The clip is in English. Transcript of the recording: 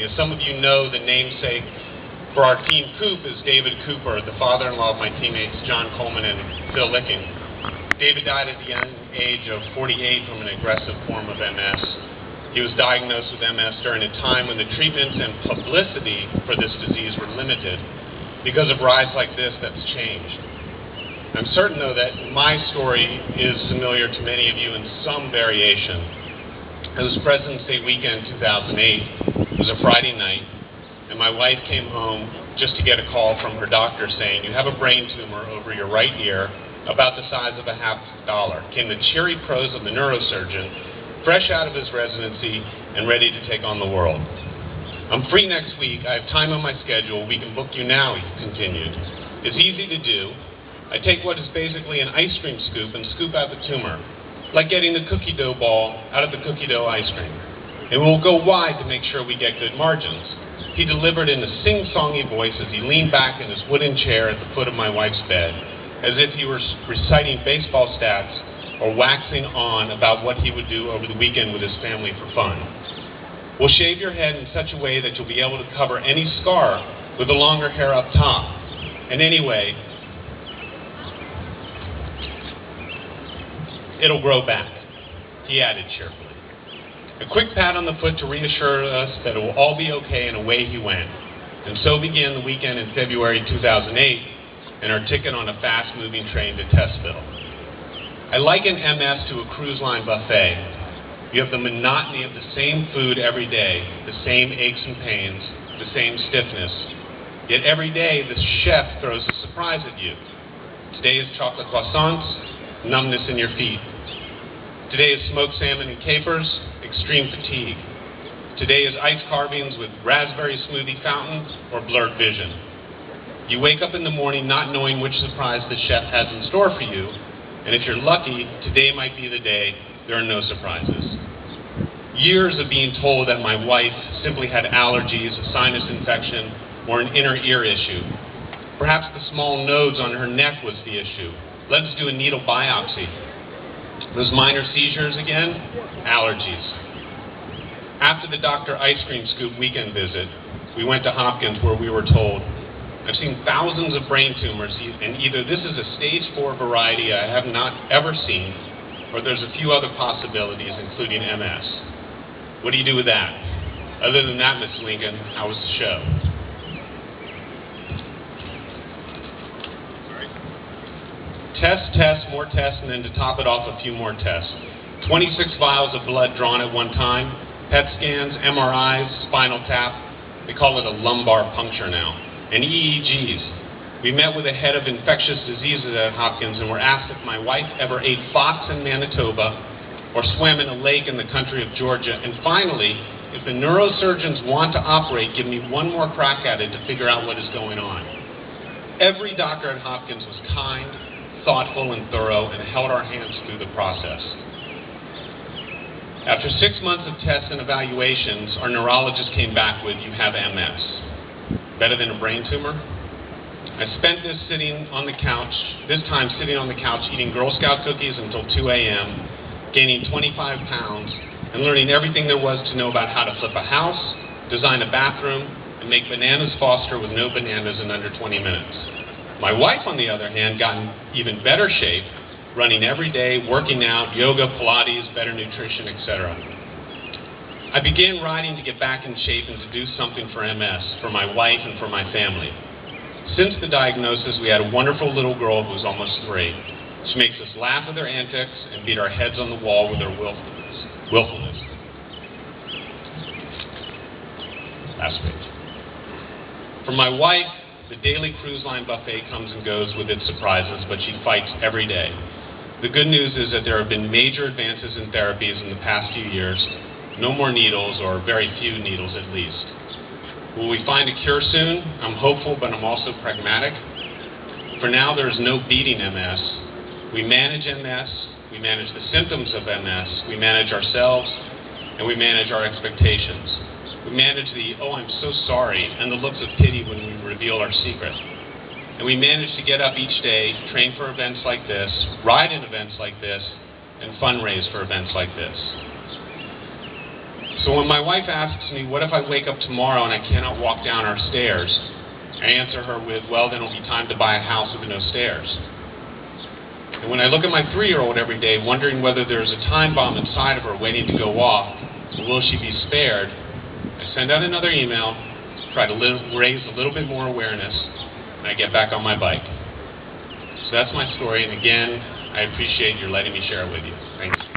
As some of you know, the namesake for our team Coop is David Cooper, the father-in-law of my teammates John Coleman and Phil Licking. David died at the young age of 48 from an aggressive form of MS. He was diagnosed with MS during a time when the treatments and publicity for this disease were limited. Because of rides like this, that's changed. I'm certain, though, that my story is familiar to many of you in some variation. It was President's Day weekend 2008. It was a Friday night, and my wife came home just to get a call from her doctor saying, "You have a brain tumor over your right ear, about the size of a $50." Came the cheery prose of the neurosurgeon, fresh out of his residency and ready to take on the world. "I'm free next week. I have time on my schedule. We can book you now," he continued. "It's easy to do. I take what is basically an ice cream scoop and scoop out the tumor, like getting the cookie dough ball out of the cookie dough ice cream. And we'll go wide to make sure we get good margins." He delivered in a sing-songy voice as he leaned back in his wooden chair at the foot of my wife's bed, as if he were reciting baseball stats or waxing on about what he would do over the weekend with his family for fun. "We'll shave your head in such a way that you'll be able to cover any scar with the longer hair up top. And anyway, it'll grow back," he added cheerfully. A quick pat on the foot to reassure us that it will all be okay, and away he went. And so began the weekend in February 2008, and our ticket on a fast-moving train to Testville. I liken MS to a cruise line buffet. You have the monotony of the same food every day, the same aches and pains, the same stiffness. Yet every day the chef throws a surprise at you. Today is chocolate croissants, numbness in your feet. Today is smoked salmon and capers, extreme fatigue. Today is ice carvings with raspberry smoothie fountains or blurred vision. You wake up in the morning not knowing which surprise the chef has in store for you, and if you're lucky, today might be the day there are no surprises. Years of being told that my wife simply had allergies, a sinus infection, or an inner ear issue. Perhaps the small nodes on her neck was the issue. Let's do a needle biopsy. Those minor seizures again? Allergies. After the Dr. Ice Cream Scoop weekend visit, we went to Hopkins where we were told, "I've seen thousands of brain tumors, and either this is a stage 4 variety I have not ever seen, or there's a few other possibilities, including MS. What do you do with that? Other than that, Miss Lincoln, how was the show?" Tests, more tests, and then to top it off, a few more tests. 26 vials of blood drawn at one time, PET scans, MRIs, spinal tap. They call it a lumbar puncture now. And EEGs. We met with the head of infectious diseases at Hopkins and were asked if my wife ever ate fox in Manitoba or swam in a lake in the country of Georgia. And finally, if the neurosurgeons want to operate, give me one more crack at it to figure out what is going on. Every doctor at Hopkins was kind, thoughtful, and thorough, and held our hands through the process. After 6 months of tests and evaluations, our neurologist came back with, "You have MS. Better than a brain tumor?" I spent this time sitting on the couch eating Girl Scout cookies until 2 a.m., gaining 25 pounds, and learning everything there was to know about how to flip a house, design a bathroom, and make bananas Foster with no bananas in under 20 minutes. My wife, on the other hand, got in even better shape, running every day, working out, yoga, Pilates, better nutrition, etc. I began riding to get back in shape and to do something for MS, for my wife, and for my family. Since the diagnosis, we had a wonderful little girl who was almost 3. She makes us laugh with her antics and beat our heads on the wall with her willfulness. Last page. For my wife, the daily cruise line buffet comes and goes with its surprises, but she fights every day. The good news is that there have been major advances in therapies in the past few years. No more needles, or very few needles at least. Will we find a cure soon? I'm hopeful, but I'm also pragmatic. For now, there is no beating MS. We manage MS, we manage the symptoms of MS, we manage ourselves, and we manage our expectations. We manage the, "oh, I'm so sorry," and the looks of pity when we reveal our secret. And we manage to get up each day, train for events like this, ride in events like this, and fundraise for events like this. So when my wife asks me, what if I wake up tomorrow and I cannot walk down our stairs, I answer her with, well, then it'll be time to buy a house with no stairs. And when I look at my 3-year-old every day, wondering whether there's a time bomb inside of her waiting to go off, or will she be spared, I send out another email, try to raise a little bit more awareness, and I get back on my bike. So that's my story, and again, I appreciate your letting me share it with you. Thanks.